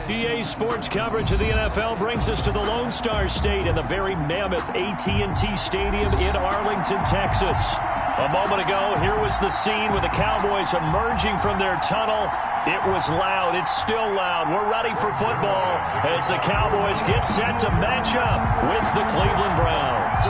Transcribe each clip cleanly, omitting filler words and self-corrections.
EA Sports coverage of the NFL brings us to the Lone Star State and the very mammoth AT&T Stadium in Arlington, Texas. A moment ago, here was the scene with the Cowboys emerging from their tunnel. It was loud. It's still loud. We're ready for football as the Cowboys get set to match up with the Cleveland Browns.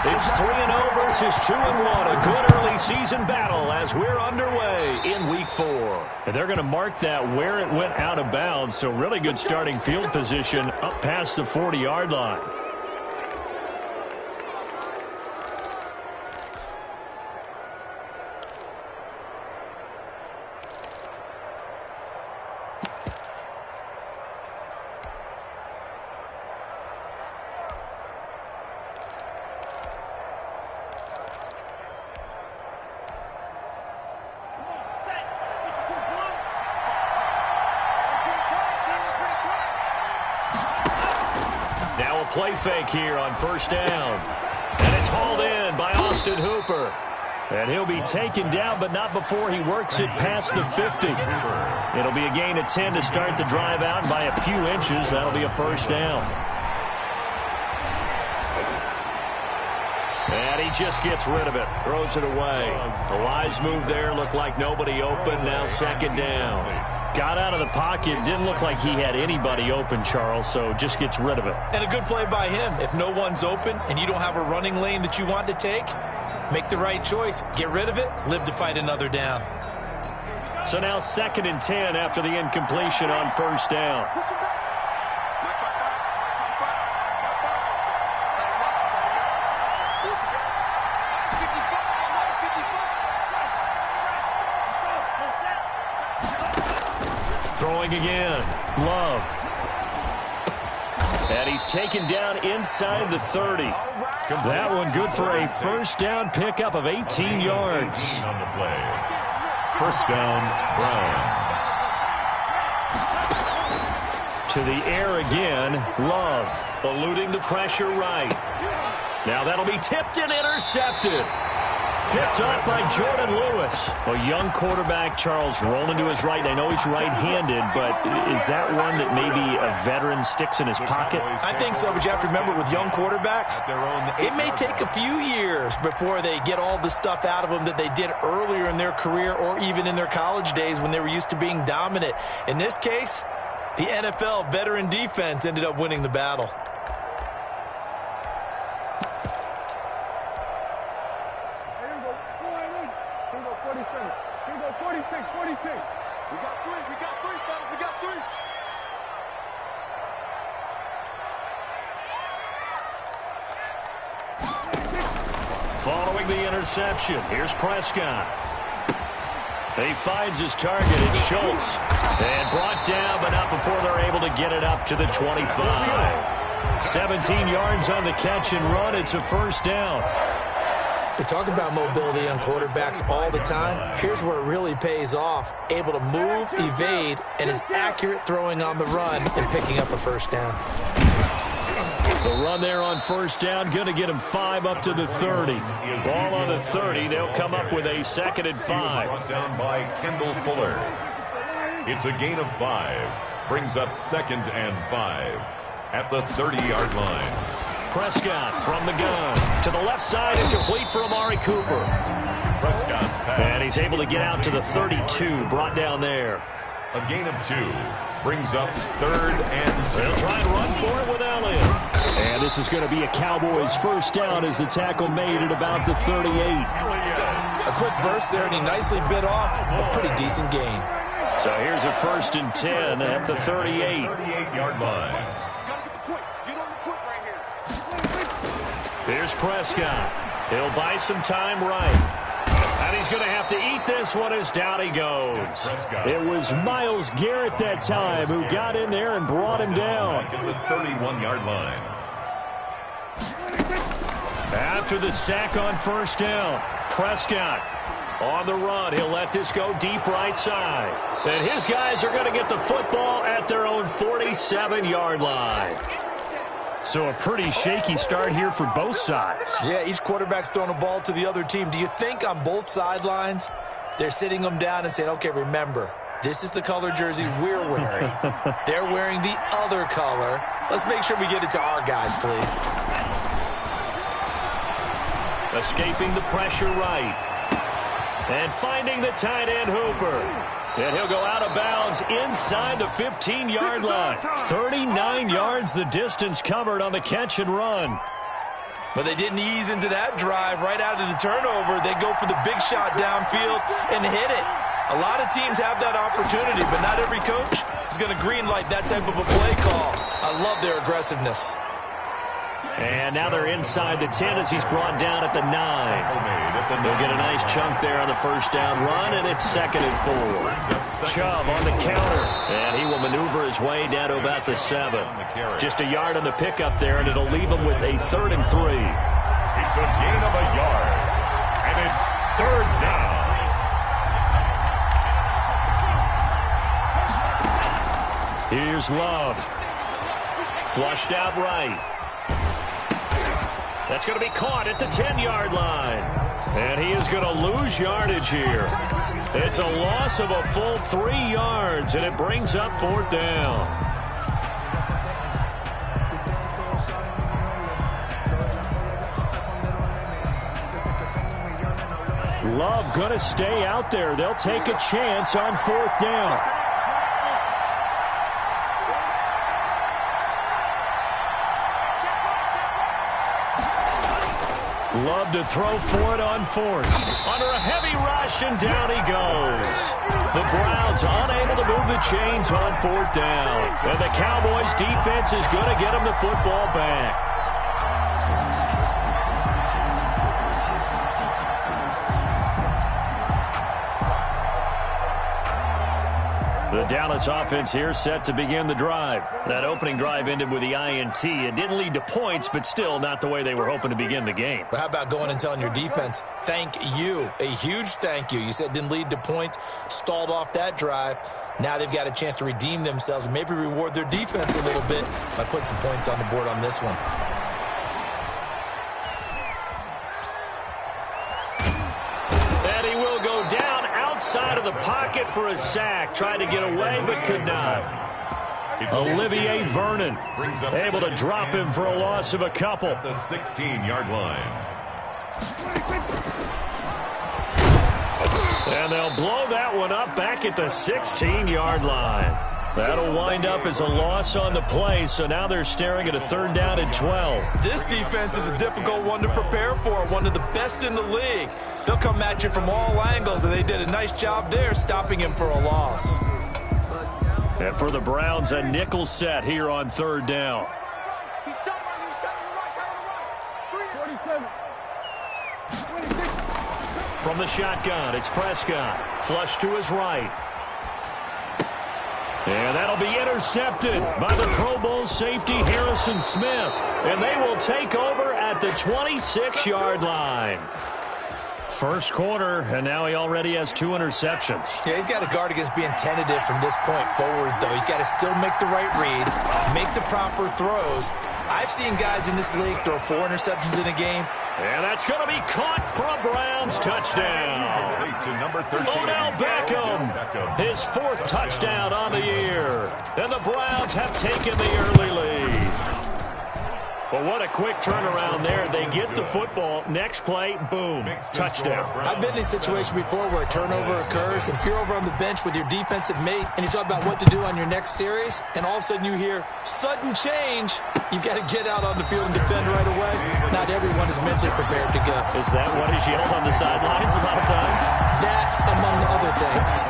It's 3-0 versus 2-1. A good early season battle as we're underway in Week 4. And they're going to mark that where it went out of bounds. So really good starting field position up past the 40-yard line. Play fake here on first down. And it's hauled in by Austin Hooper. And he'll be taken down, but not before he works it past the 50. It'll be a gain of 10 to start the drive out, and by a few inches, that'll be a first down. And he just gets rid of it, throws it away. A wise move there, looked like nobody open, now second down. Got out of the pocket, didn't look like he had anybody open, Charles, so just gets rid of it. And a good play by him. If no one's open and you don't have a running lane that you want to take, make the right choice. Get rid of it, live to fight another down. So now 2nd and 10 after the incompletion on first down. Throwing again, Love. And he's taken down inside the 30. That one good for a first down pickup of 18 yards. On the play. First down, Browns. To the air again, Love, eluding the pressure right. Now that'll be tipped and intercepted. Picked up by Jordan Lewis. A young quarterback, Charles, rolling to his right. I know he's right-handed, but is that one that maybe a veteran sticks in his pocket? I think so, but you have to remember with young quarterbacks, it may take a few years before they get all the stuff out of them that they did earlier in their career or even in their college days when they were used to being dominant. In this case, the NFL veteran defense ended up winning the battle. Following the interception, here's Prescott. He finds his target, it's Schultz. And brought down, but not before they're able to get it up to the 25. 17 yards on the catch and run. It's a first down. They talk about mobility on quarterbacks all the time. Here's where it really pays off. Able to move, evade, and is accurate throwing on the run and picking up a first down. The run there on first down, going to get him 5 up to the 30. Ball on the 30. They'll come up with a 2nd and 5. Brought down by Kendall Fuller. It's a gain of 5. Brings up 2nd and 5 at the 30-yard line. Prescott from the gun to the left side and complete for Amari Cooper. Prescott's pass. And he's able to get out to the 32, brought down there. A gain of 2. Brings up 3rd and 2. They'll try and run for it with Elliott. And this is going to be a Cowboys first down as the tackle made at about the 38. A quick burst there, and he nicely bit off a pretty decent gain. So here's a 1st and 10 at the 38. 38-yard line. Here's Prescott. He'll buy some time right. And he's going to have to eat this one as down he goes. It was Myles Garrett that time who got in there and brought him down. Back at the 31-yard line. After the sack on first down, Prescott On the run, he'll let this go deep right side. And his guys are going to get the football at their own 47-yard line. So a pretty shaky start here for both sides. Yeah, each quarterback's throwing a ball to the other team. Do you think on both sidelines they're sitting them down and saying, okay, remember, this is the color jersey we're wearing. They're wearing the other color. Let's make sure we get it to our guys, please. Escaping the pressure right. And finding the tight end Hooper. And he'll go out of bounds inside the 15-yard line. 39 yards the distance covered on the catch and run. But they didn't ease into that drive right out of the turnover. They go for the big shot downfield and hit it. A lot of teams have that opportunity, but not every coach is going to greenlight that type of a play call. I love their aggressiveness. And now they're inside the 10 as he's brought down at the 9. They'll get a nice chunk there on the first down run, and it's 2nd and 4. Chubb on the counter, and he will maneuver his way down to about the 7. Just a yard on the pickup there, and it'll leave him with a 3rd and 3. It's a gain of a yard, and it's 3rd down. Here's Love. Flushed out right. That's going to be caught at the 10-yard line. And he is going to lose yardage here. It's a loss of a full 3 yards, and it brings up 4th down. Love going to stay out there. They'll take a chance on 4th down. Love to throw for it on 4th. Under a heavy rush, and down he goes. The Browns unable to move the chains on 4th down. And the Cowboys defense is going to get them the football back. The Dallas offense here set to begin the drive. That opening drive ended with the INT. It didn't lead to points, but still not the way they were hoping to begin the game. But how about going and telling your defense, thank you, a huge thank you. You said it didn't lead to points, stalled off that drive. Now they've got a chance to redeem themselves and maybe reward their defense a little bit by putting some points on the board on this one. And he will go down outside of the pocket for a sack. Tried to get away, but could not. Olivier Vernon able to drop him for a loss of a couple. At the 16-yard line. And they'll blow that one up back at the 16-yard line. That'll wind up as a loss on the play, so now they're staring at a 3rd down and 12. This defense is a difficult one to prepare for, one of the best in the league. They'll come at you from all angles, and they did a nice job there stopping him for a loss. And for the Browns, a nickel set here on 3rd down. From the shotgun, it's Prescott. Flush to his right. And that'll be intercepted by the Pro Bowl safety Harrison Smith. And they will take over at the 26-yard line. First quarter, and now he already has 2 interceptions. Yeah, he's got to guard against being tentative from this point forward, though. He's got to still make the right reads, make the proper throws. I've seen guys in this league throw 4 interceptions in a game. And that's going to be caught for a Browns touchdown. Odell Beckham, his 4th touchdown on the year. And the Browns have taken the early lead. But what a quick turnaround there. They get the football. Next play, boom, touchdown. I've been in a situation before where a turnover occurs, and if you're over on the bench with your defensive mate and you talk about what to do on your next series, and all of a sudden you hear sudden change, you've got to get out on the field and defend right away. Not everyone is mentally prepared to go. Is that what is yelled on the sidelines a lot of times? That, among other things.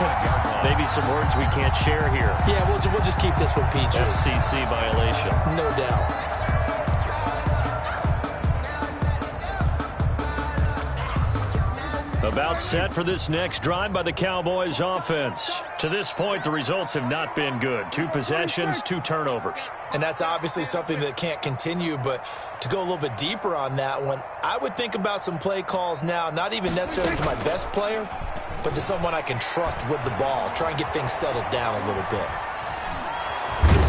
Maybe some words we can't share here. Yeah, we'll just keep this one PG. FCC violation. No doubt. About set for this next drive by the Cowboys offense. To this point, the results have not been good. 2 possessions, 2 turnovers. And that's obviously something that can't continue, but to go a little bit deeper on that one, I would think about some play calls now, not even necessarily to my best player, but to someone I can trust with the ball. Try and get things settled down a little bit.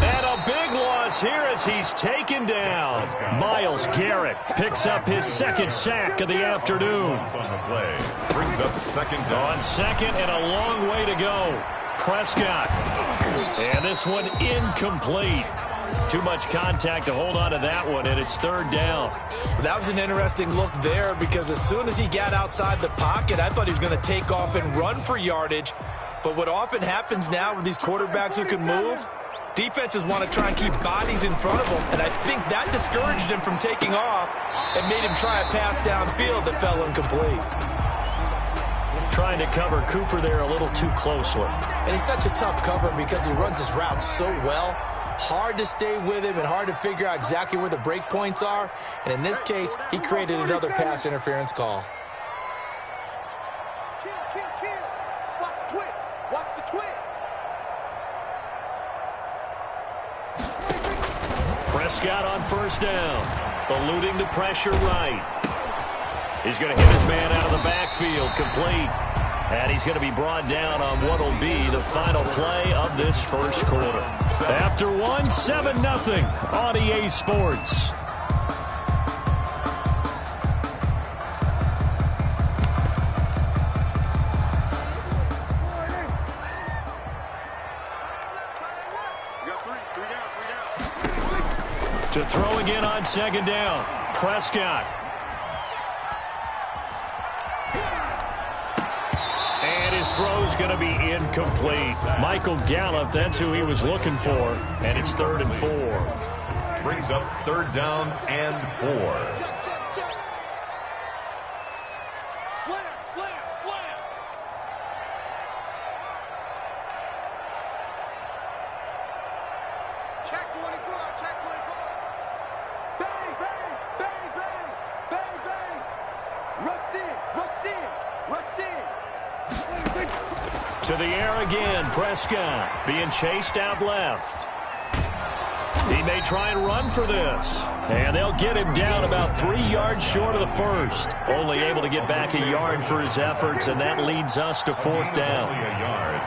And a big loss here as he's taken down. Myles Garrett picks up his 2nd sack of the afternoon. On the play. Brings up 2nd down. On 2nd and a long way to go. Prescott. And this one incomplete. Too much contact to hold on to that one, and it's 3rd down. That was an interesting look there because as soon as he got outside the pocket, I thought he was going to take off and run for yardage. But what often happens now with these quarterbacks who can move, defenses want to try and keep bodies in front of them, and I think that discouraged him from taking off and made him try a pass downfield that fell incomplete. Trying to cover Cooper there a little too closely. And he's such a tough cover because he runs his routes so well. Hard to stay with him and hard to figure out exactly where the break points are. And in this case, he created another pass interference call. Watch the twist. Watch the twist. Prescott on 1st down. Eluding the pressure right. He's going to hit his man out of the backfield. Complete. And he's going to be brought down on what will be the final play of this 1st quarter. After 1, 7-0 on EA Sports. To throw again on 2nd down. Prescott. And his throw's going to be incomplete. Michael Gallup, that's who he was looking for. And it's 3rd and 4. Brings up 3rd down and 4. Slam, slam, slam. Check 24, check 24. Bang, bang, bang, bang, bang, bang. Rush in, rush in, rush in. To the air again, Prescott being chased out left. He may try and run for this. And they'll get him down about 3 yards short of the 1st. Only able to get back a yard for his efforts, and that leads us to 4th down. Only a yard.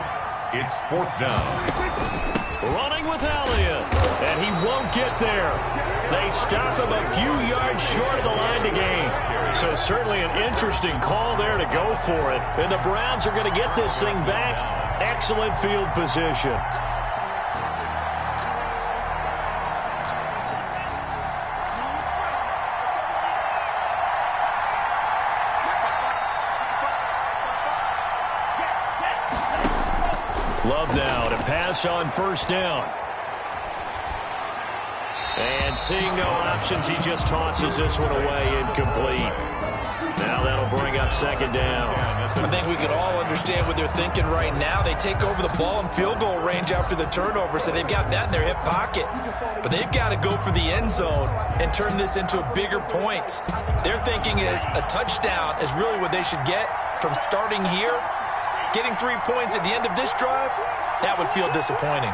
It's 4th down. Running with Elliott, and he won't get there. They stop him a few yards short of the line to gain. So certainly an interesting call there to go for it. And the Browns are going to get this thing back. Excellent field position. Love now to pass on 1st down. And seeing no options, he just tosses this one away, incomplete. Now that'll bring up 2nd down. I think we can all understand what they're thinking right now. They take over the ball in field goal range after the turnover, so they've got that in their hip pocket. But they've got to go for the end zone and turn this into a bigger point. Their thinking is a touchdown is really what they should get from starting here. Getting 3 points at the end of this drive, that would feel disappointing.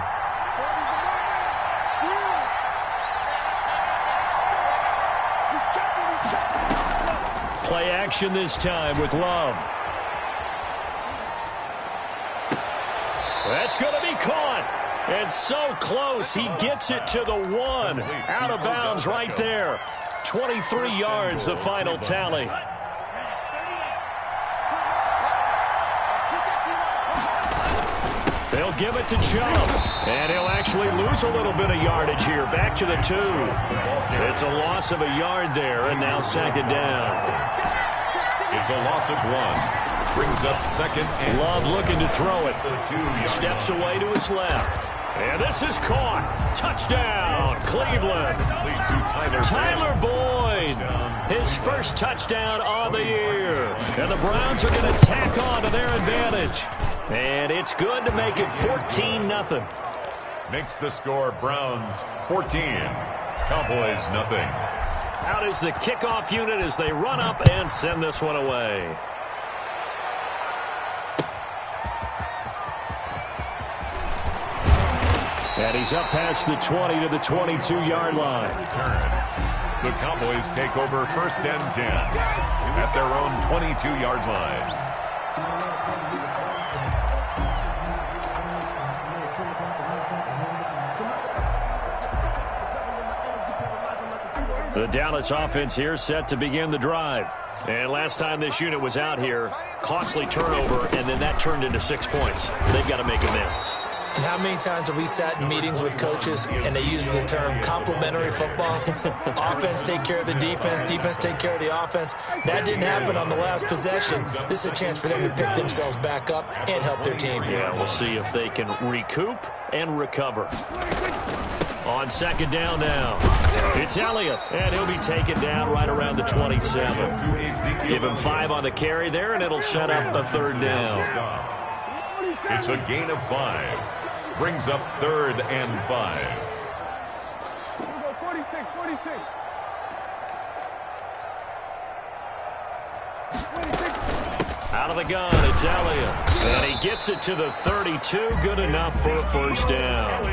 Play action this time with Love. That's going to be caught. And so close, he gets it to the 1. Out of bounds right there. 23 yards, the final tally. They'll give it to Chubb. And he'll actually lose a little bit of yardage here. Back to the 2. It's a loss of a yard there, and now 2nd down. It's a loss of 1. Brings up 2nd and Love looking to throw it. Steps away to his left. And this is caught. Touchdown, Cleveland. Tyler Boyd. His first touchdown on the year. And the Browns are going to tack on to their advantage. And it's good to make it 14-0. Makes the score Browns 14. Cowboys nothing. Out is the kickoff unit as they run up and send this one away. And he's up past the 20 to the 22-yard line. The Cowboys take over 1st and 10 at their own 22-yard line. The Dallas offense here set to begin the drive. And last time this unit was out here, costly turnover, and then that turned into 6 points. They've got to make amends. And how many times have we sat in meetings with coaches and they use the term complementary football? Offense take care of the defense, defense take care of the offense. That didn't happen on the last possession. This is a chance for them to pick themselves back up and help their team. Yeah, we'll see if they can recoup and recover. On 2nd down now, it's Elliott, and he'll be taken down right around the 27. Give him 5 on the carry there, and it'll set up a 3rd down. It's a gain of 5. Brings up 3rd and 5. Out of the gun, it's Elliott. And he gets it to the 32. Good enough for a 1st down.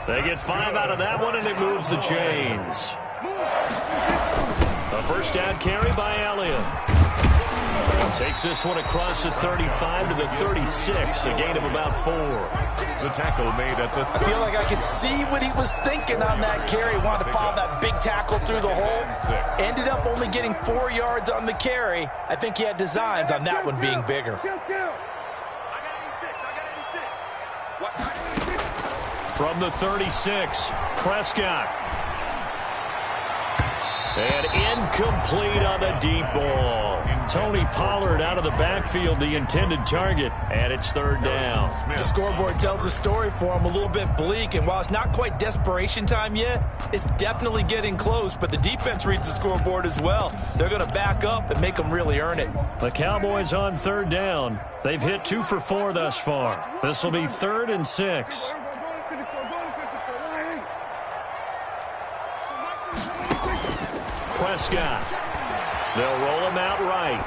They get 5 out of that one, and it moves the chains. A 1st down carry by Elliott. Takes this one across the 35 to the 36, a gain of about 4. The tackle made at the... I feel like I could see what he was thinking on that carry. Wanted to follow that big tackle through the hole. Ended up only getting 4 yards on the carry. I think he had designs on that one being bigger. From the 36, Prescott. And incomplete on the deep ball. Tony Pollard out of the backfield, the intended target, and it's 3rd down. The scoreboard tells the story for him, a little bit bleak, and while it's not quite desperation time yet, it's definitely getting close, but the defense reads the scoreboard as well. They're going to back up and make them really earn it. The Cowboys on 3rd down. They've hit 2 for 4 thus far. This will be 3rd and 6. Prescott. They'll roll him out right.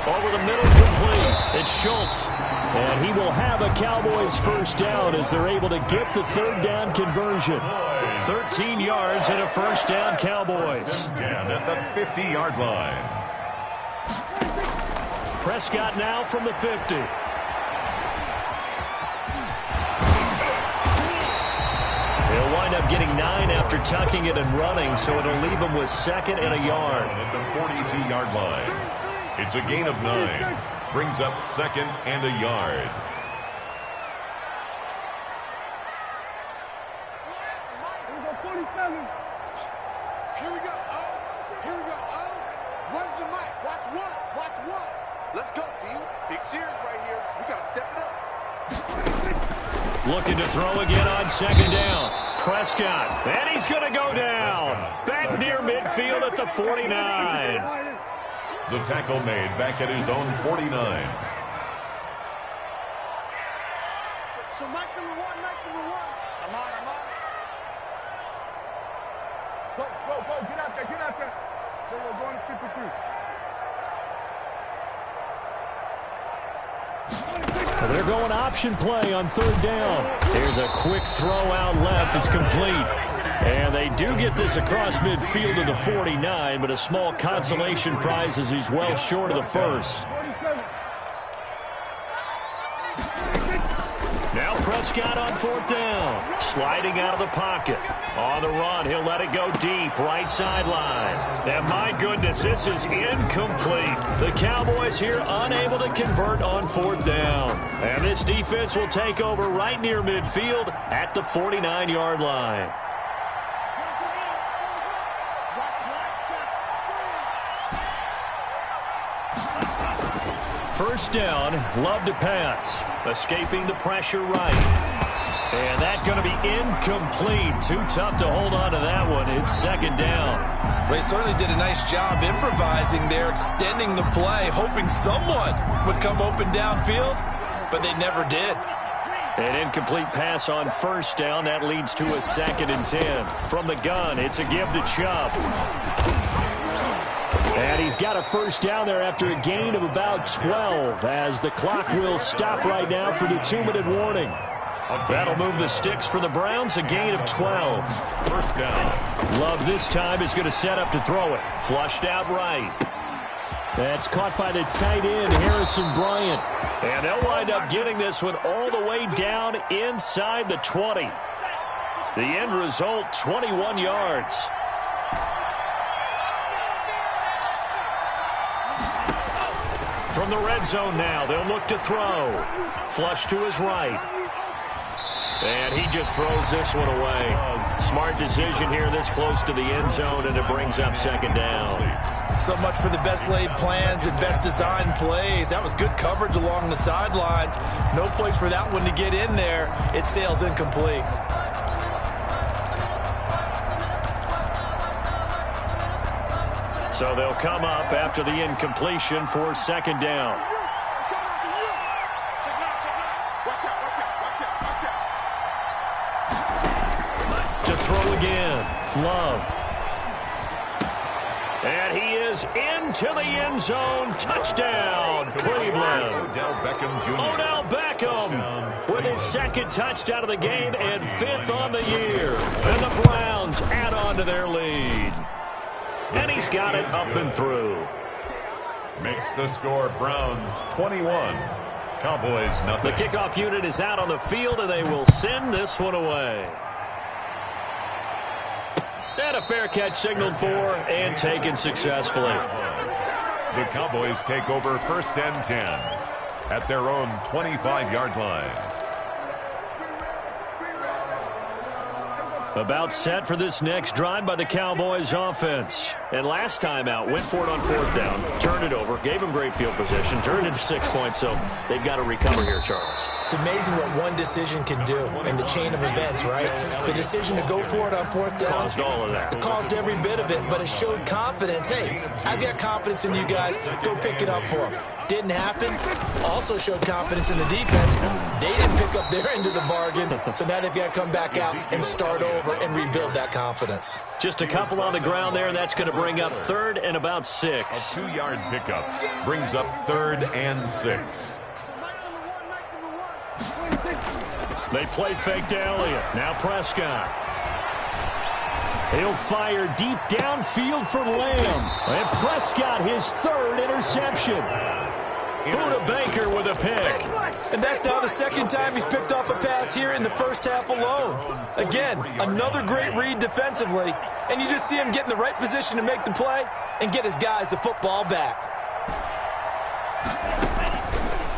Over the middle, complete. It's Schultz. And he will have a Cowboys 1st down as they're able to get the 3rd down conversion. 13 yards and a 1st down, Cowboys. 10 at the 50-yard line. Prescott now from the 50. He'll wind up getting 9 after tucking it and running, so it'll leave him with 2nd and a yard. At the 42-yard line. It's a gain of 9. Brings up 2nd and a yard. Here we go. Here we go. Run the mic. Watch one. Watch one. Let's go, D. Big series right here. We got to step it up. Looking to throw again on 2nd down. Prescott. And he's going to go down. Back near midfield at the 49. The tackle made back at his own 49. So nice number 1, nice number 1. I'm on. Go. Get out there. Go on to 53. They're going option play on 3rd down. There's a quick throw out left. It's complete. And they do get this across midfield to the 49, but a small consolation prize as he's well short of the 1st. Now Prescott on 4th down. Sliding out of the pocket. On the run, he'll let it go deep. Right sideline. And my goodness, this is incomplete. The Cowboys here unable to convert on 4th down. And this defense will take over right near midfield at the 49-yard line. First down, Love to pass. Escaping the pressure right. And that's going to be incomplete. Too tough to hold on to that one. It's 2nd down. They certainly did a nice job improvising there, extending the play, hoping someone would come open downfield, but they never did. An incomplete pass on 1st down. That leads to a 2nd and 10. From the gun, it's a give to Chubb. And he's got a 1st down there after a gain of about 12 as the clock will stop right now for the 2-minute warning. That'll move the sticks for the Browns, a gain of 12. First down. Love this time is going to set up to throw it. Flushed out right. That's caught by the tight end, Harrison Bryant. And they'll wind up getting this one all the way down inside the 20. The end result, 21 yards. From the red zone now, they'll look to throw. Flush to his right. And he just throws this one away. Smart decision here this close to the end zone, and it brings up second down. So much for the best laid plans and best designed plays. That was good coverage along the sidelines. No place for that one to get in there. It sails incomplete. So they'll come up after the incompletion for second down. To throw again, Love. And he is into the end zone. Touchdown, Cleveland. Odell Beckham Jr. Odell Beckham with his second touchdown of the game and fifth on the year. And the Browns add on to their lead. And he's got it up and through. Makes the score Browns 21. Cowboys nothing. The kickoff unit is out on the field, and they will send this one away. And a fair catch signaled for and taken successfully. The Cowboys take over first and 10 at their own 25-yard line. About set for this next drive by the Cowboys offense. And last time out, went for it on fourth down, turned it over, gave them great field position, turned it to 6 points, so they've got to recover here, Charles. It's amazing what one decision can do in the chain of events, right? The decision to go for it on fourth down. Caused all of that. It caused every bit of it, but it showed confidence. Hey, I've got confidence in you guys. Go pick it up for them. Didn't happen. Also showed confidence in the defense. They didn't pick up their end of the bargain, so now they've got to come back out and start over and rebuild that confidence. Just a couple on the ground there, and that's going to bring up third and about 6. A 2-yard pickup brings up third and 6. They play fake to Elliott. Now Prescott. He'll fire deep downfield for Lamb. And Prescott, his third interception. Buda Baker with a pick. And that's now the second time he's picked off a pass here in the first half alone. Again, another great read defensively. And you just see him get in the right position to make the play and get his guys the football back.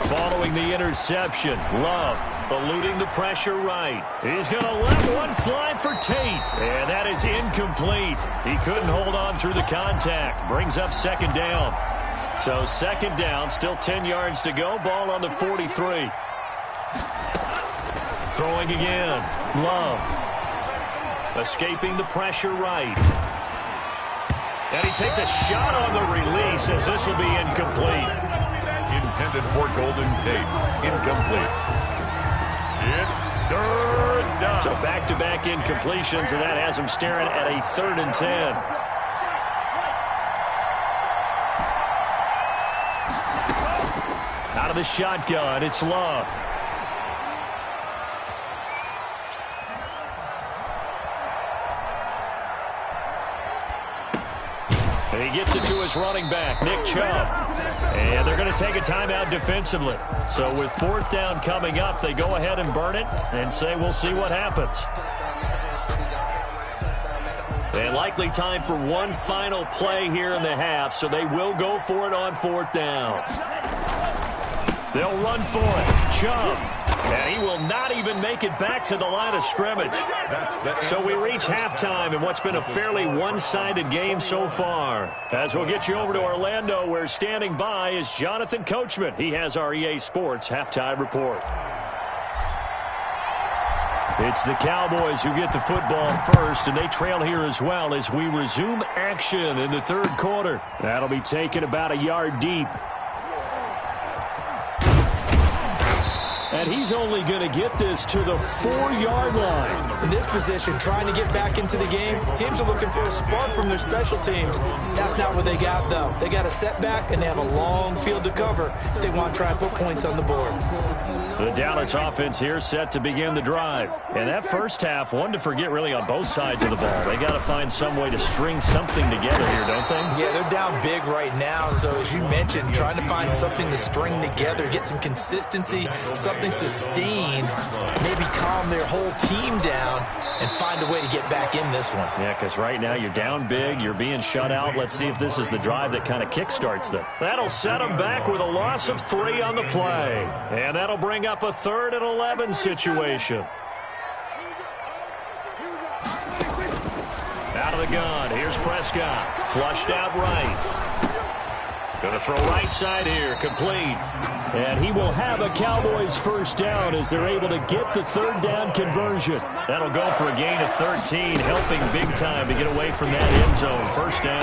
Following the interception, Love eluding the pressure right. He's going to let one fly for Tate. And that is incomplete. He couldn't hold on through the contact. Brings up second down. So second down, still 10 yards to go. Ball on the 43. Throwing again. Love. Escaping the pressure right. And he takes a shot on the release as this will be incomplete. Intended for Golden Tate. Incomplete. It's third down. So back-to-back incompletions, and that has him staring at a 3rd and 10. Out of the shotgun, it's Love. And he gets it to his running back, Nick Chubb. And they're going to take a timeout defensively. So with fourth down coming up, they go ahead and burn it and say we'll see what happens. And likely time for one final play here in the half, so they will go for it on fourth down. They'll run for it. Chubb. And he will not even make it back to the line of scrimmage. So we reach halftime in what's been a fairly one-sided game so far. As we'll get you over to Orlando, where standing by is Jonathan Coachman. He has our EA Sports halftime report. It's the Cowboys who get the football first, and they trail here as well as we resume action in the third quarter. That'll be taken about a yard deep. And he's only going to get this to the 4-yard line. In this position, trying to get back into the game, teams are looking for a spark from their special teams. That's not what they got, though. They got a setback, and they have a long field to cover if they want to try and put points on the board. The Dallas offense here set to begin the drive. And that first half, one to forget really on both sides of the ball. They got to find some way to string something together here, don't they? Yeah, they're down big right now. So as you mentioned, trying to find something to string together, get some consistency, something sustained, maybe calm their whole team down and find a way to get back in this one. Yeah, because right now you're down big, you're being shut out. Let's see if this is the drive that kind of kickstarts them. That'll set them back with a loss of 3 on the play. And that'll bring up a 3rd and 11 situation. Out of the gun, here's Prescott. Flushed out right. Going to throw right side here, complete. And he will have a Cowboys first down as they're able to get the 3rd down conversion. That'll go for a gain of 13, helping big time to get away from that end zone. First down.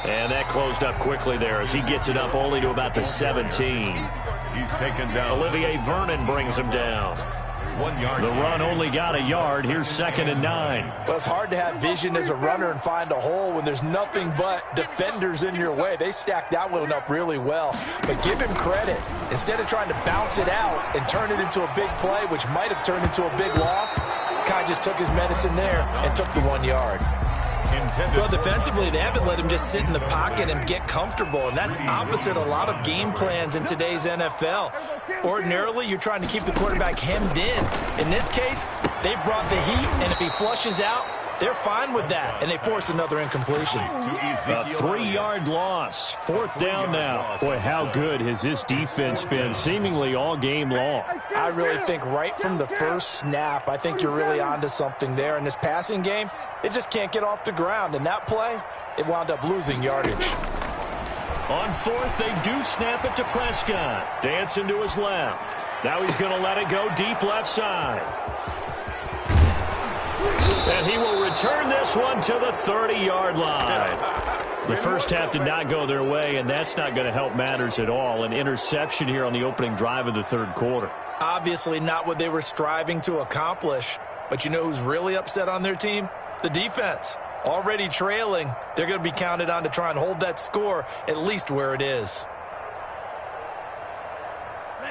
And that closed up quickly there as he gets it up only to about the 17. He's taken down. Olivier Vernon brings him down. 1 yard. The run only got a yard. Here's 2nd and 9. Well, it's hard to have vision as a runner and find a hole when there's nothing but defenders in your way. They stacked that one up really well. But give him credit. Instead of trying to bounce it out and turn it into a big play, which might have turned into a big loss, Kai just took his medicine there and took the 1 yard. Well, defensively, they haven't let him just sit in the pocket and get comfortable, and that's opposite a lot of game plans in today's NFL. Ordinarily, you're trying to keep the quarterback hemmed in. In this case, they brought the heat, and if he flushes out, they're fine with that, and they force another incompletion. A 3-yard loss. 4th down now. Boy, how good has this defense been seemingly all game long? I really think right from the first snap, I think you're really onto something there. In this passing game, it just can't get off the ground. And that play, it wound up losing yardage. On 4th, they do snap it to Prescott. Dancing to his left. Now he's going to let it go deep left side. And he will return this one to the 30-yard line. The first half did not go their way, and that's not going to help matters at all. An interception here on the opening drive of the 3rd quarter. Obviously not what they were striving to accomplish. But you know who's really upset on their team? The defense. Already trailing, they're going to be counted on to try and hold that score at least where it is.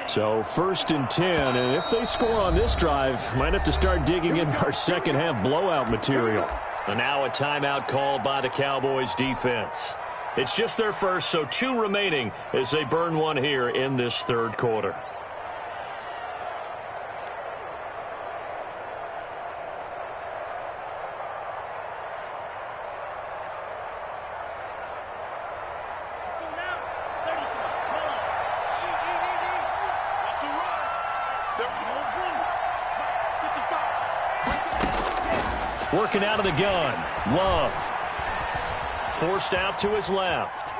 So 1st and 10, and if they score on this drive, might have to start digging in our second half blowout material. And now a timeout called by the Cowboys defense. It's just their first, so 2 remaining as they burn one here in this 3rd quarter. Working out of the gun. Love. Forced out to his left.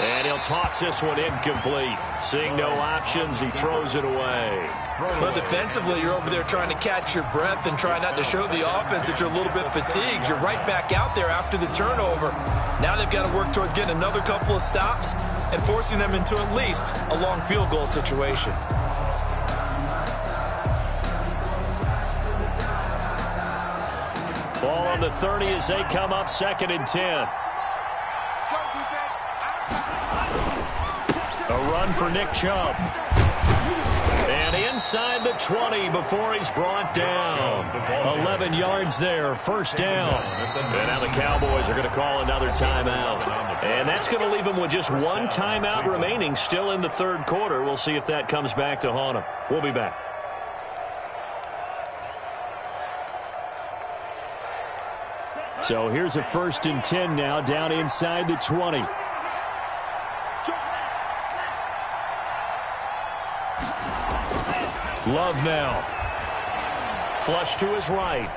And he'll toss this one incomplete. Seeing no options, he throws it away. But defensively, you're over there trying to catch your breath and try not to show the offense that you're a little bit fatigued. You're right back out there after the turnover. Now they've got to work towards getting another couple of stops and forcing them into at least a long field goal situation. Ball on the 30 as they come up 2nd and 10. A run for Nick Chubb. And inside the 20 before he's brought down. 11 yards there, first down. And now the Cowboys are going to call another timeout. And that's going to leave them with just 1 timeout remaining still in the 3rd quarter. We'll see if that comes back to haunt them. We'll be back. So here's a 1st and 10 now down inside the 20. Love now. Flush to his right.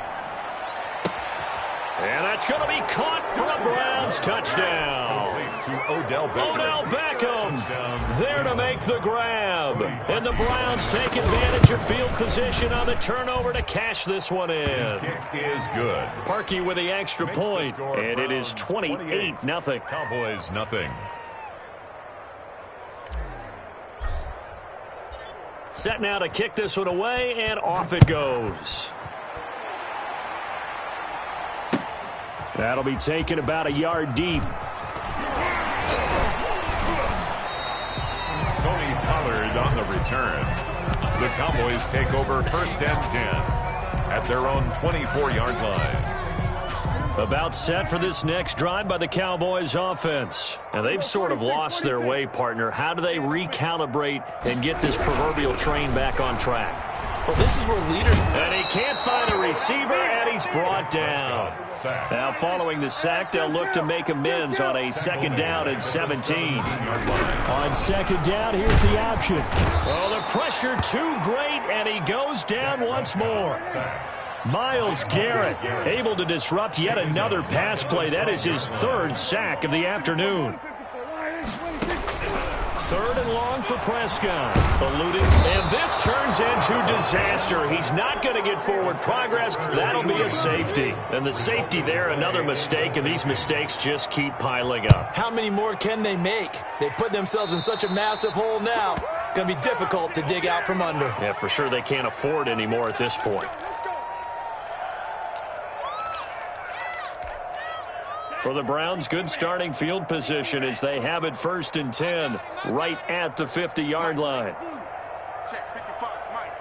And that's going to be caught for a Browns touchdown. To Odell Beckham. Odell Beckham there to make the grab. And the Browns take advantage of field position on the turnover to cash this one in. His kick is good. Parkey with the extra point, and it is 28-0. Cowboys nothing. Set now to kick this one away, and off it goes. That'll be taken about a yard deep. Tony Pollard on the return. return. The Cowboys take over 1st and 10 at their own 24-yard line. About set for this next drive by the Cowboys offense. And they've sort of lost their way, partner. How do they recalibrate and get this proverbial train back on track? Well, this is where leaders... And he can't find a receiver, and he's brought down. Now, following the sack, they'll look to make amends on a 2nd down and 17. On 2nd down, here's the option. Oh, the pressure too great, and he goes down once more. Myles Garrett able to disrupt yet another pass play. That is his 3rd sack of the afternoon. 3rd and long for Prescott. Eluding, and this turns into disaster. He's not going to get forward progress. That'll be a safety. And the safety there, another mistake, and these mistakes just keep piling up. How many more can they make? They put themselves in such a massive hole now. Going to be difficult to dig out from under. Yeah, for sure they can't afford any more at this point. For the Browns, good starting field position as they have it 1st and 10 right at the 50-yard line. Check 55, Mike.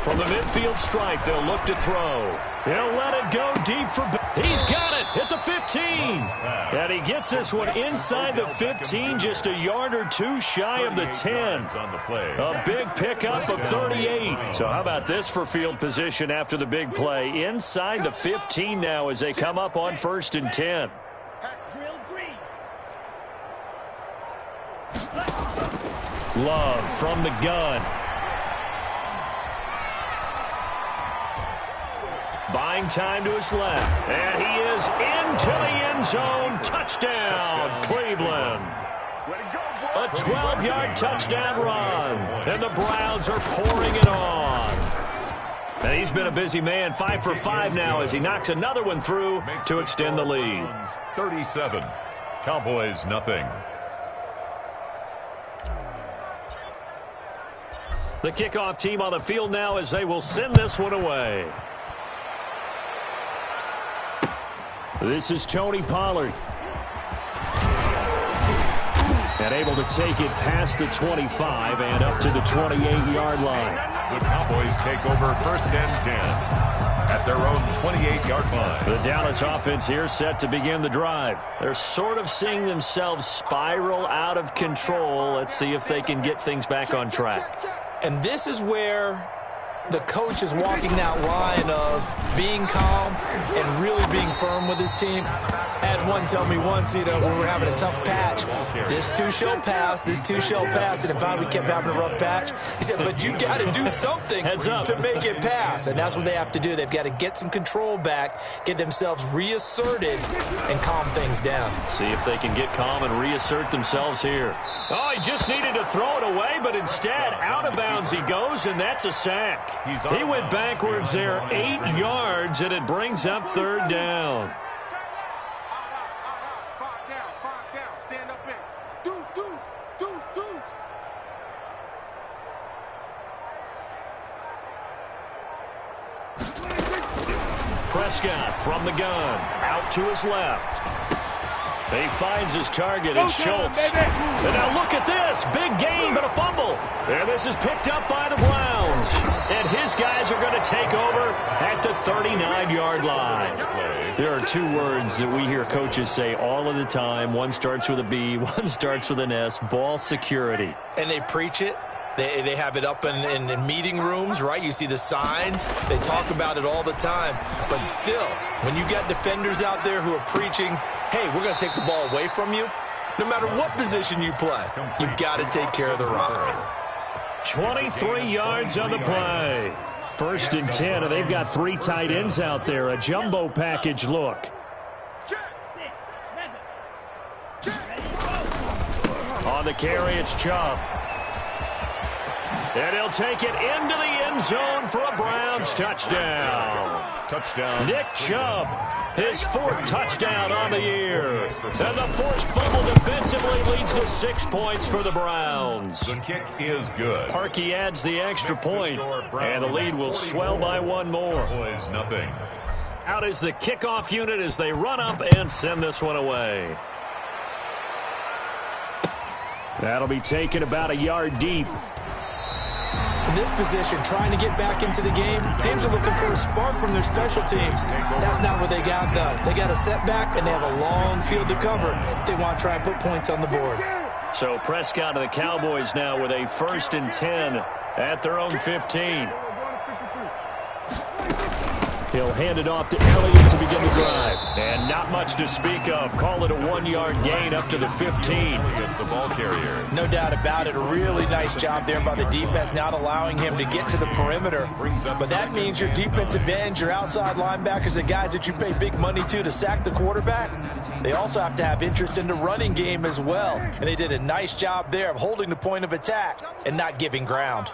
From the midfield stripe, they'll look to throw. He'll let it go deep for... He's got it at the 15. And he gets this one inside the 15, just a yard or two shy of the 10. A big pickup of 38. So how about this for field position after the big play? Inside the 15 now as they come up on 1st and 10. Love from the gun. Buying time to his left. And he is into the end zone. Touchdown, Cleveland. A 12-yard touchdown run. And the Browns are pouring it on. And he's been a busy man. 5 for 5 now as he knocks another one through to extend the lead. 37. Cowboys nothing. The kickoff team on the field now as they will send this one away. This is Tony Pollard. And able to take it past the 25 and up to the 28-yard line. The Cowboys take over 1st and 10 at their own 28-yard line. The Dallas offense here set to begin the drive. They're sort of seeing themselves spiral out of control. Let's see if they can get things back on track. And this is where the coach is walking that line of being calm and really being firm with his team. I had one tell me once, when we were having a tough patch, this too shall pass, this too shall pass. And if we kept having a rough patch, he said, but you got to do something to make it pass. And that's what they have to do. They've got to get some control back, get themselves reasserted, and calm things down. See if they can get calm and reassert themselves here. Oh, he just needed to throw it away, but instead, out of bounds he goes, and that's a sack. He went backwards there 8 yards, and it brings up 3rd down. 5 down. Stand up in. Deuce. Prescott from the gun, out to his left. He finds his target, it's Schultz. And now look at this, big gain, but a fumble. And this is picked up by the Browns. And his guys are going to take over at the 39-yard line. There are 2 words that we hear coaches say all of the time. One starts with a B, one starts with an S, ball security. And they preach it. They have it up in meeting rooms, right? You see the signs. They talk about it all the time. But still, when you got defenders out there who are preaching, hey, we're going to take the ball away from you, no matter what position you play, you've got to take care of the rock. 23 yards on the play. 1st and 10, and they've got 3 tight ends out there. A jumbo package look. On the carry, it's Chubb. And he'll take it into the end zone for a Browns touchdown. Nick Chubb, his 4th touchdown on the year. And the forced fumble defensively leads to 6 points for the Browns. The kick is good. Parkey adds the extra point, and the lead will swell by 1 more. Boys, nothing. Out is the kickoff unit as they run up and send this one away. That'll be taken about a yard deep. In this position, trying to get back into the game, teams are looking for a spark from their special teams. That's not what they got, though. They got a setback, and they have a long field to cover if they want to try and put points on the board. So Prescott and the Cowboys now with a 1st and 10 at their own 15. He'll hand it off to Elliott to begin the drive. And not much to speak of. Call it a 1-yard gain up to the 15. The ball carrier. No doubt about it. A really nice job there by the defense, not allowing him to get to the perimeter. But that means your defensive ends, your outside linebackers, the guys that you pay big money to sack the quarterback, they also have to have interest in the running game as well. And they did a nice job there of holding the point of attack and not giving ground.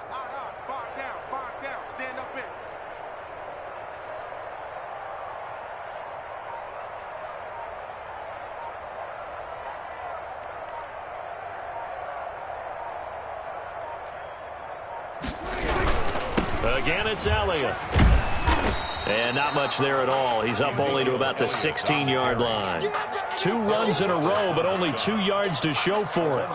Again, it's Elliott. And not much there at all. He's up only to about the 16-yard line. 2 runs in a row, but only 2 yards to show for it.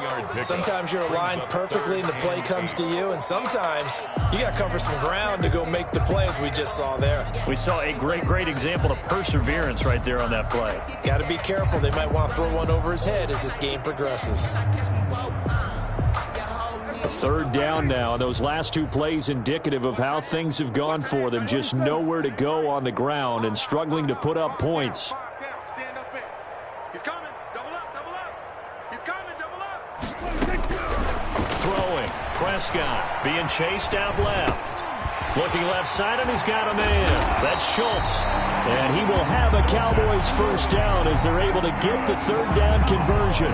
Sometimes you're aligned perfectly and the play comes to you, and sometimes you got to cover some ground to go make the play, as we just saw there. We saw a great example of perseverance right there on that play. Got to be careful. They might want to throw one over his head as this game progresses. A 3rd down now. Those last 2 plays indicative of how things have gone for them. Just nowhere to go on the ground and struggling to put up points. He's coming. Double up. He's coming. Double up. Throwing. Prescott being chased out left. Looking left side, and he's got a man. That's Schultz. And he will have a Cowboys 1st down as they're able to get the 3rd down conversion.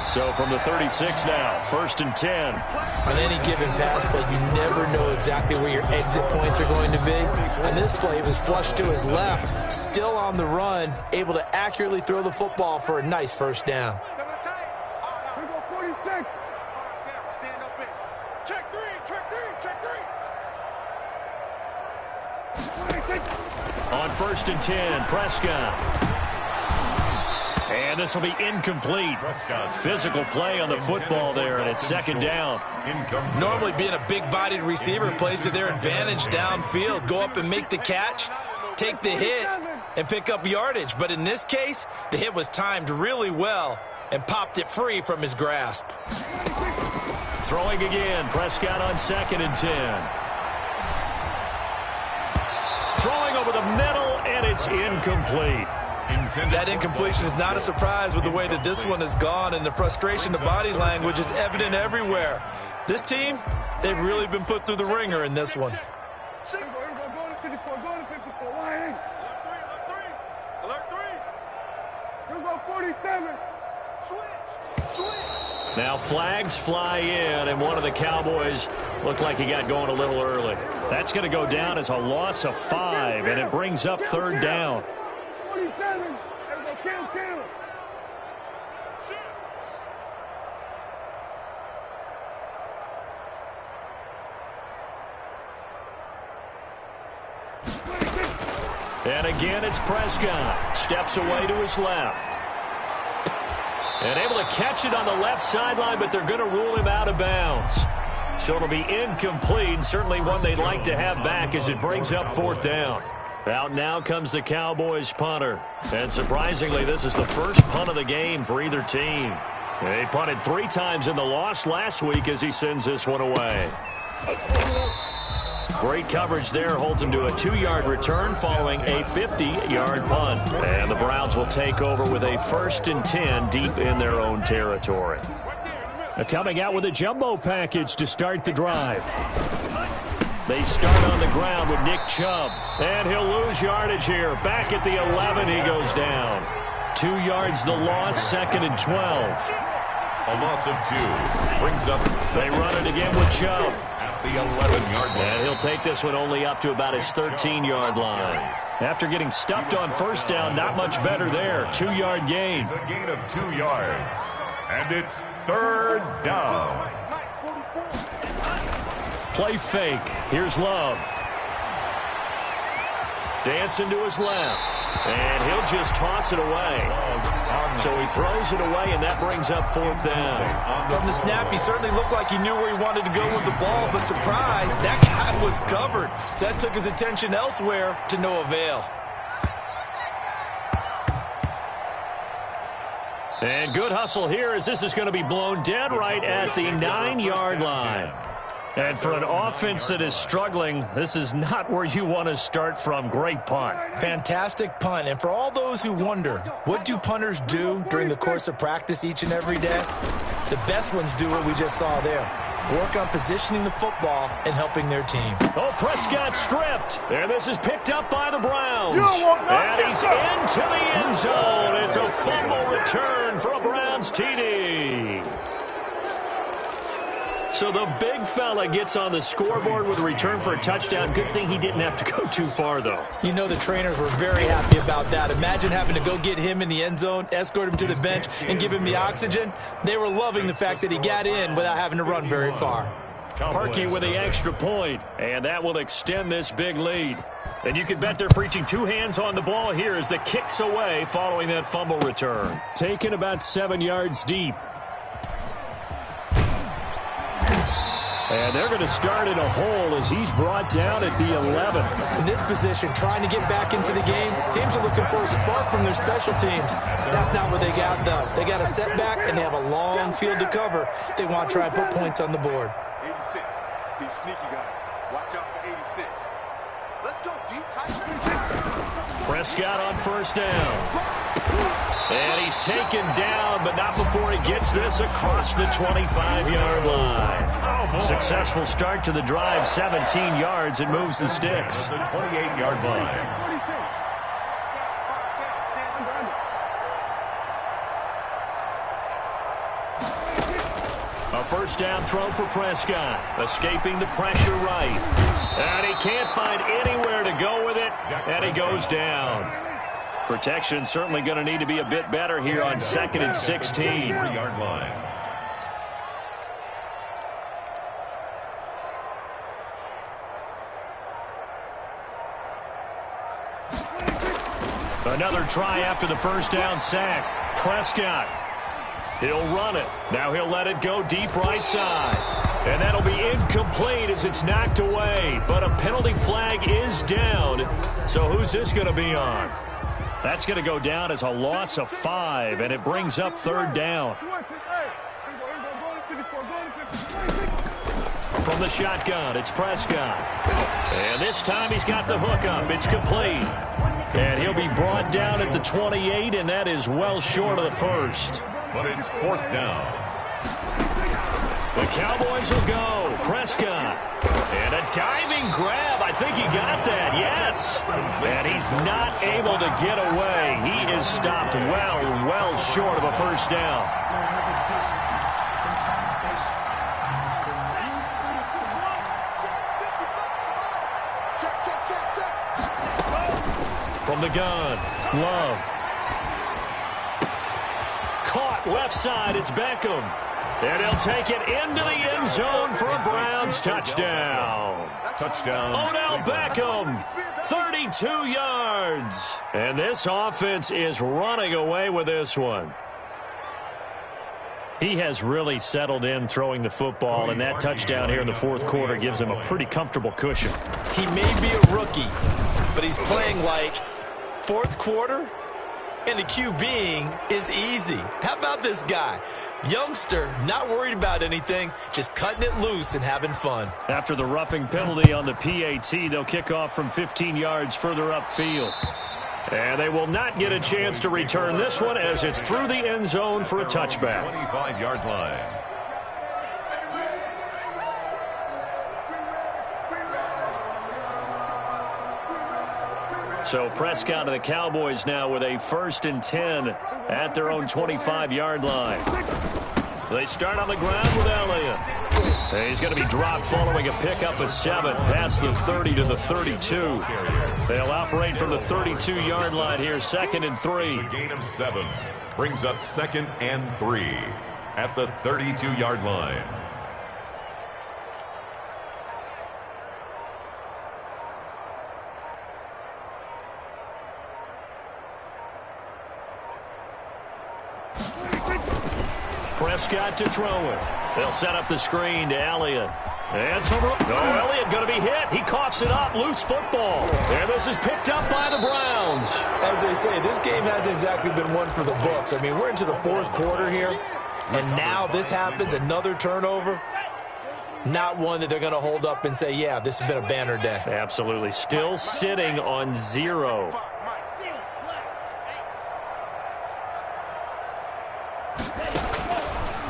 So from the 36 now, 1st and 10. On any given pass play, you never know exactly where your exit points are going to be. On this play, it was flushed to his left, still on the run, able to accurately throw the football for a nice 1st down. Stand up in. Check three. On 1st and 10, Prescott. And this will be incomplete. Physical play on the football there, and it's 2nd down. Normally being a big-bodied receiver plays to their advantage downfield. Go up and make the catch, take the hit, and pick up yardage. But in this case, the hit was timed really well and popped it free from his grasp. Throwing again, Prescott on 2nd and 10. Throwing over the middle, and it's incomplete. That incompletion is not a surprise with the way that this one has gone, and the frustration, the body language is evident everywhere. This team, they've really been put through the ringer in this one. Alert 3. Here go 47. Switch. Now flags fly in, and one of the Cowboys looked like he got going a little early. That's going to go down as a loss of 5, and it brings up 3rd down. 47. Kill. And again, it's Prescott. Steps away to his left. And able to catch it on the left sideline, but they're going to rule him out of bounds. So it'll be incomplete, certainly one they'd like to have back as it brings up 4th down. Out now comes the Cowboys punter. And surprisingly, this is the first punt of the game for either team. They punted 3 times in the loss last week as he sends this one away. Great coverage there, holds him to a 2-yard return following a 50-yard punt. And the Browns will take over with a 1st and 10 deep in their own territory. Coming out with a jumbo package to start the drive. They start on the ground with Nick Chubb. And he'll lose yardage here. Back at the 11, he goes down. 2 yards the loss, 2nd and 12. A loss of 2 brings up. They run it again with Chubb. At the 11-yard line. And he'll take this one only up to about his 13-yard line. After getting stuffed on 1st down, not much better there. 2-yard gain. It's a gain of 2 yards. And it's 3rd down. Play fake. Here's Love. Dancing to his left. And he'll just toss it away. So he throws it away, and that brings up 4th down. From the snap, he certainly looked like he knew where he wanted to go with the ball, but surprise, that guy was covered. So that took his attention elsewhere to no avail. And good hustle here as this is going to be blown dead right at the 9-yard line. And for an offense that is struggling, this is not where you want to start from. Great punt. Fantastic punt. And for all those who wonder, what do punters do during the course of practice each and every day? The best ones do what we just saw there. Work on positioning the football and helping their team. Oh, Prescott stripped. And this is picked up by the Browns. And he's into the end zone. It's a fumble return for a Browns TD. So the big fella gets on the scoreboard with a return for a touchdown. Good thing he didn't have to go too far, though. You know the trainers were very happy about that. Imagine having to go get him in the end zone, escort him to the bench, and give him the oxygen. They were loving the fact that he got in without having to run very far. Parkey with the extra point, and that will extend this big lead. And you can bet they're preaching 2 hands on the ball here as the kick's away following that fumble return. Taken about 7 yards deep. And they're going to start in a hole as he's brought down at the 11. In this position, trying to get back into the game, teams are looking for a spark from their special teams. That's not what they got, though. They got a setback, and they have a long field to cover if they want to try and put points on the board. 86. These sneaky guys. Watch out for 86. Let's go deep, tight. Prescott on 1st down. And he's taken down, but not before he gets this across the 25-yard line. Successful start to the drive, 17 yards. It moves the sticks. The 28-yard line. A 1st down throw for Prescott. Escaping the pressure right. And he can't find anywhere to go with it. And he goes down. Protection certainly going to need to be a bit better here on 2nd and 16. 3-yard line. Another try after the 1st down sack. Prescott. He'll run it. Now he'll let it go deep right side. And that'll be incomplete as it's knocked away. But a penalty flag is down. So who's this going to be on? That's going to go down as a loss of 5, and it brings up 3rd down. From the shotgun, it's Prescott. And this time he's got the hookup. It's complete. And he'll be brought down at the 28, and that is well short of the 1st. But it's 4th down. The Cowboys will go. Prescott. And a diving grab. I think he got that. Yes. And he's not able to get away. He is stopped well short of a 1st down. From the gun, Love. Caught left side. It's Beckham. And he'll take it into the end zone for a Browns touchdown. Touchdown. Odell Beckham, 32 yards. And this offense is running away with this one. He has really settled in throwing the football, and that touchdown here in the 4th quarter gives him a pretty comfortable cushion. He may be a rookie, but he's playing like 4th quarter, and the QBing is easy. How about this guy? Youngster, not worried about anything, just cutting it loose and having fun. After the roughing penalty on the PAT, they'll kick off from 15 yards further upfield. And they will not get a chance to return this one as it's through the end zone for a touchback. 25-yard line. So Prescott and the Cowboys now with a 1st and 10 at their own 25-yard line. They start on the ground with Elliott. And he's going to be dropped following a pickup of 7 past the 30 to the 32. They'll operate from the 32-yard line here, 2nd and 3. A gain of 7 brings up 2nd and 3 at the 32-yard line. Prescott to throw it. They'll set up the screen to Elliott. And Elliott going to be hit. He coughs it up. Loose football. And this is picked up by the Browns. As they say, this game hasn't exactly been one for the books. I mean, we're into the fourth quarter here, and now this happens, another turnover. Not one that they're going to hold up and say, yeah, this has been a banner day. Absolutely. Still sitting on 0.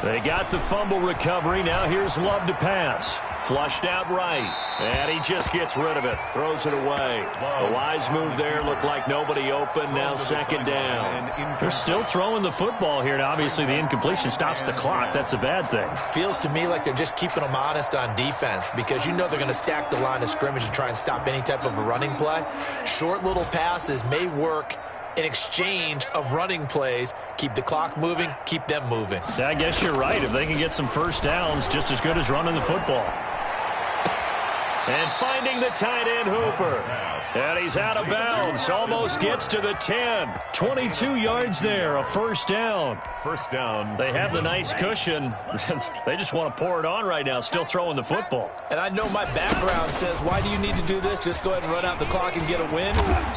They got the fumble recovery. Now here's Love to pass. Flushed out right. And he just gets rid of it. Throws it away. A wise move there. Looked like nobody open. Now second down. They're still throwing the football here. Now obviously the incompletion stops the clock. That's a bad thing. Feels to me like they're just keeping them honest on defense because you know they're going to stack the line of scrimmage and try and stop any type of a running play. Short little passes may work in exchange of running plays. Keep the clock moving, keep them moving. I guess you're right. If they can get some first downs, just as good as running the football. And finding the tight end Hooper. And he's out of bounds. Almost gets to the 10. 22 yards there, a first down. First down. They have the nice cushion. They just want to pour it on right now, still throwing the football. And I know my background says, why do you need to do this? Just go ahead and run out the clock and get a win.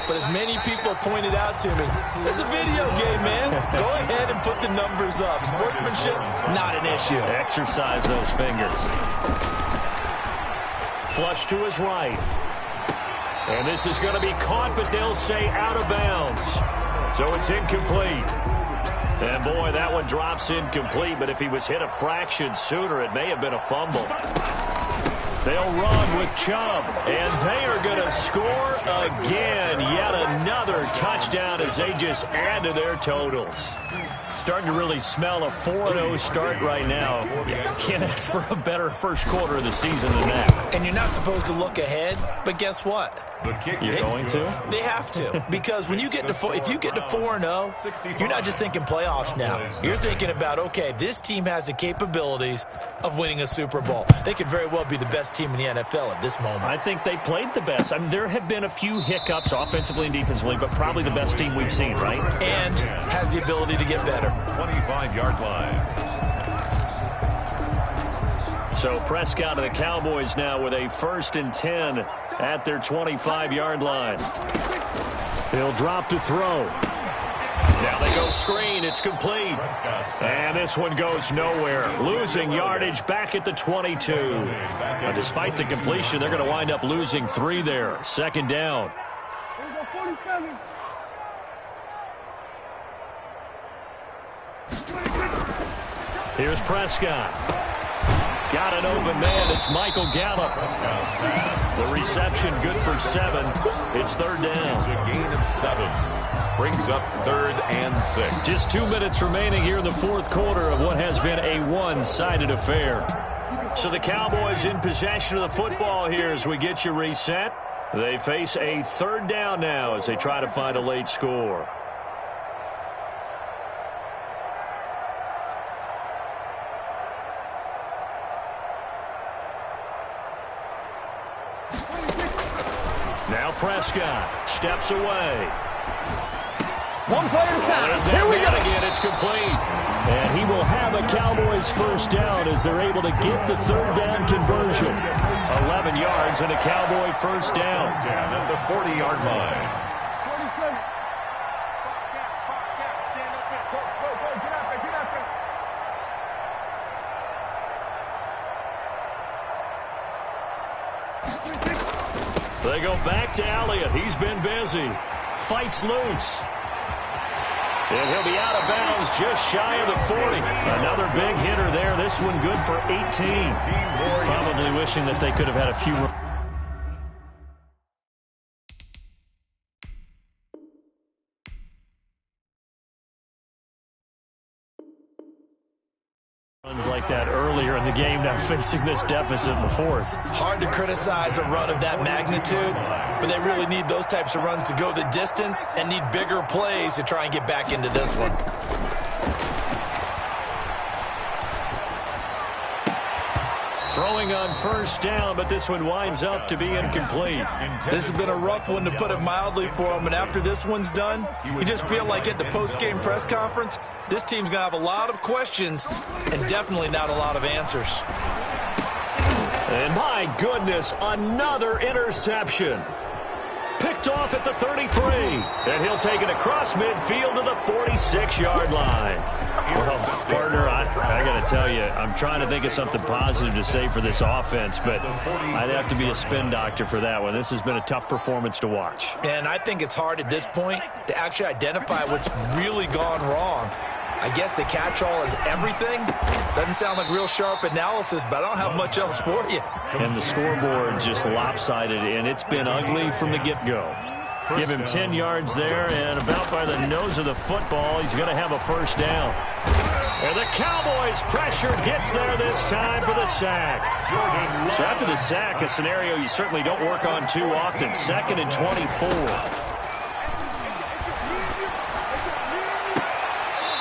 But as many people pointed out to me, it's a video game, man. Go ahead and put the numbers up. Sportsmanship, not an issue. Exercise those fingers. Flush to his right. And this is going to be caught, but they'll say out of bounds. So it's incomplete. And boy, that one drops incomplete, but if he was hit a fraction sooner, it may have been a fumble. They'll run with Chubb, and they are going to score again. Yet another touchdown as they just add to their totals. Starting to really smell a 4-0 start right now. Can't ask for a better first quarter of the season than that. And you're not supposed to look ahead, but guess what? You're going to? They have to, because when you get to if you get to 4-0, you're not just thinking playoffs now. You're thinking about, okay, this team has the capabilities of winning a Super Bowl. They could very well be the best team in the NFL at this moment. I think they played the best. I mean, there have been a few hiccups offensively and defensively, but probably the best team we've seen, right? And has the ability to get better. 25-yard line. So Prescott of the Cowboys now with a 1st and 10 at their 25-yard line. He'll drop to throw. Now they go screen. It's complete. And this one goes nowhere. Losing yardage back at the 22. Now, despite the completion, they're going to wind up losing 3 there. Second down. Here's Prescott. Got an open man. It's Michael Gallup. The reception good for 7. It's third down. It's a gain of 7. Brings up 3rd and 6. Just 2 minutes remaining here in the fourth quarter of what has been a one-sided affair. So the Cowboys in possession of the football here as we get you reset. They face a third down now as they try to find a late score. Now Prescott steps away. One play at a time. Here we go. Again, it's complete. And he will have a Cowboys first down as they're able to get the third down conversion. 11 yards and a Cowboy first down. At the 40-yard line. They go back to Elliott. He's been busy. Fights loose. And he'll be out of bounds just shy of the 40. Another big hitter there. This one good for 18. Probably wishing that they could have had a few runs like that earlier in the game, now facing this deficit in the fourth. Hard to criticize a run of that magnitude, but they really need those types of runs to go the distance and need bigger plays to try and get back into this one. Throwing on first down, but this one winds up to be incomplete. This has been a rough one, to put it mildly, for him. And after this one's done, you just feel like at the post-game press conference, this team's going to have a lot of questions and definitely not a lot of answers. And my goodness, another interception. Picked off at the 33. And he'll take it across midfield to the 46-yard line. Well, partner, I got to tell you, I'm trying to think of something positive to say for this offense, but I'd have to be a spin doctor for that one. This has been a tough performance to watch. And I think it's hard at this point to actually identify what's really gone wrong. I guess the catch-all is everything. Doesn't sound like real sharp analysis, but I don't have much else for you. And the scoreboard just lopsided, and it's been ugly from the get-go. Give him 10 yards there, and about by the nose of the football, he's going to have a first down. And the Cowboys pressure gets there this time for the sack. So after the sack, a scenario you certainly don't work on too often. 2nd and 24.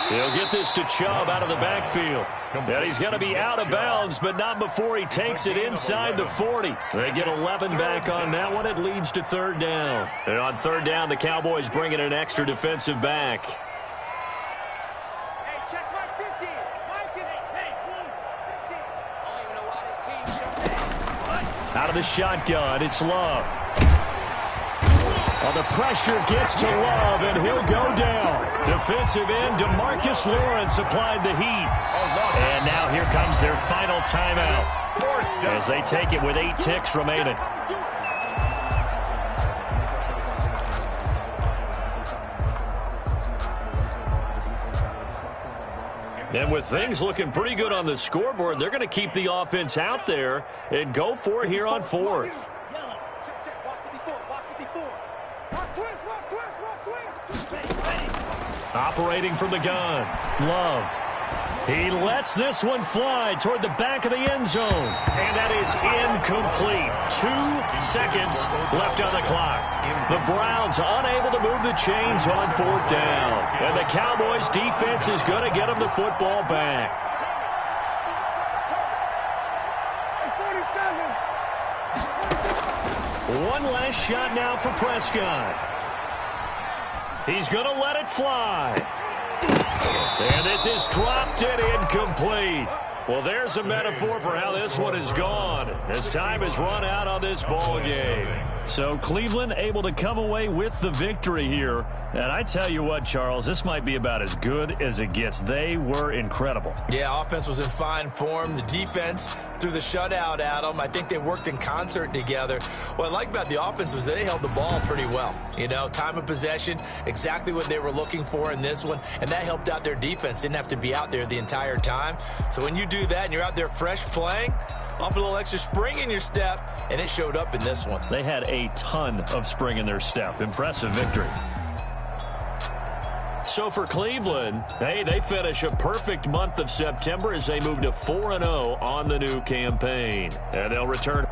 He'll get this to Chubb out of the backfield. And he's going to be out of bounds, but not before he takes it inside the 40. They get 11 back on that one. It leads to 3rd down. And on 3rd down, the Cowboys bring in an extra defensive back. Hey, check my 50. Mike it. Hey, 50. I don't even know why this team showed that. Out of the shotgun, it's Love. Well, the pressure gets to Love, and he'll go down. Defensive end DeMarcus Lawrence applied the heat. And now here comes their final timeout as they take it with 8 ticks remaining. And with things looking pretty good on the scoreboard, they're going to keep the offense out there and go for it here on 4th. Operating from the gun, Love. He lets this one fly toward the back of the end zone. And that is incomplete. 2 seconds left on the clock. The Browns unable to move the chains on 4th down. And the Cowboys defense is going to get them the football back. One last shot now for Prescott. He's going to let it fly. And this is dropped and incomplete. Well, there's a metaphor for how this one is gone as time has run out on this ball game. So Cleveland able to come away with the victory here. And I tell you what, Charles, this might be about as good as it gets. They were incredible. Yeah, offense was in fine form. The defense threw the shutout at them. I think they worked in concert together. What I like about the offense was they held the ball pretty well. You know, time of possession, exactly what they were looking for in this one. And that helped out their defense. Didn't have to be out there the entire time. So when you do that and you're out there fresh playing, off a little extra spring in your step, and it showed up in this one. They had a ton of spring in their step. Impressive victory. So for Cleveland, hey, they finish a perfect month of September as they move to 4-0 on the new campaign. And they'll return.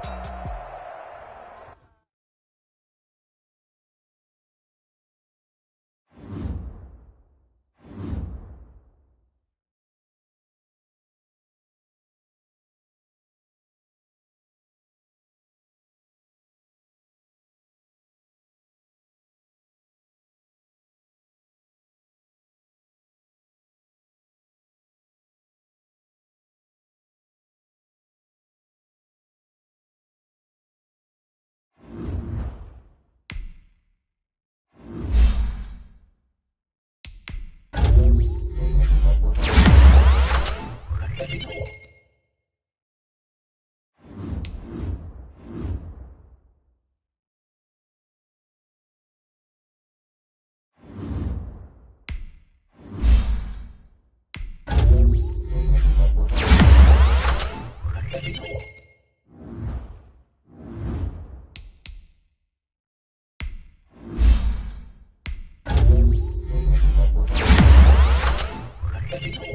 Thank you.